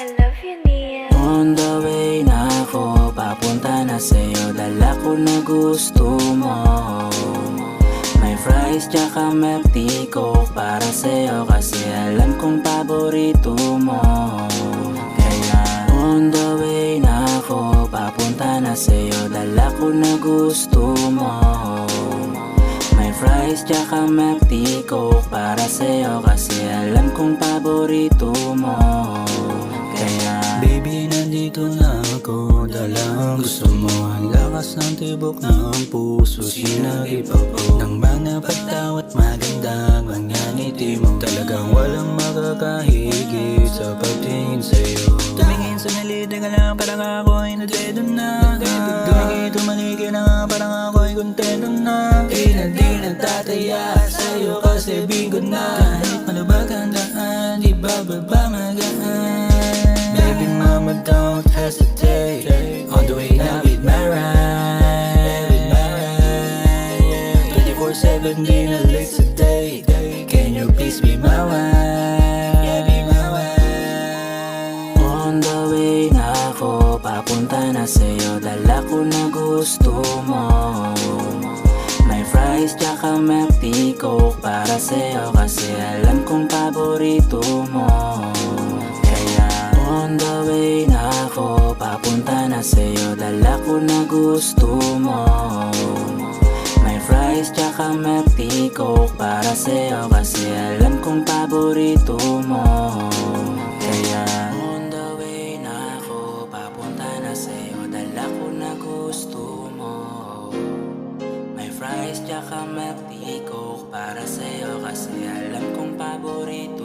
I love you, Neil. On the way na ako, papunta na sa'yo. Dala ko na gusto mo. May fries tsaka milk tea coke para sa'yo, kasi alam kong paborito mo. Kaya on the way na ako, papunta na sa'yo. Dala ko na gusto mo. May fries tsaka milk tea coke para sa'yo, kasi alam kong paborito mo. Kaya baby, nandito na ako, dala ang gusto mo. Ang lakas ng tibok ng puso, sinagip ako ng mga pagtawa't magandang mga ngiti mo. Talagang walang makakahigit sa pagtingin sa'yo. Tumingin sa nalita ka lang, parang ako'y nadedo na. Tumingin, tumaliki na, parang ako'y kontento na. Di na tataya sa'yo kasi bigo na. Kahit malubag ang daan, di bababa magaan. Baby mama, don't hesitate. On the way now with my ride, 24/7, di na late sa date. Can you please be my wife? Yeah, be my wife. on the way na ako, papunta na sa'yo. Dala ko na gusto mo. May fries tsaka milk tea coke para sa'yo, kasi alam kong paborito mo. Kaya on the way na ako, papunta na sa'yo. Dala ko na gusto mo. May fries tsaka milk tea coke para sa'yo, kasi alam kong paborito mo. Kaya on the way na ako, papunta na sa'yo. Dala ko na gusto mo. May fries tsaka milk tea coke para sa'yo, kasi alam kong paborito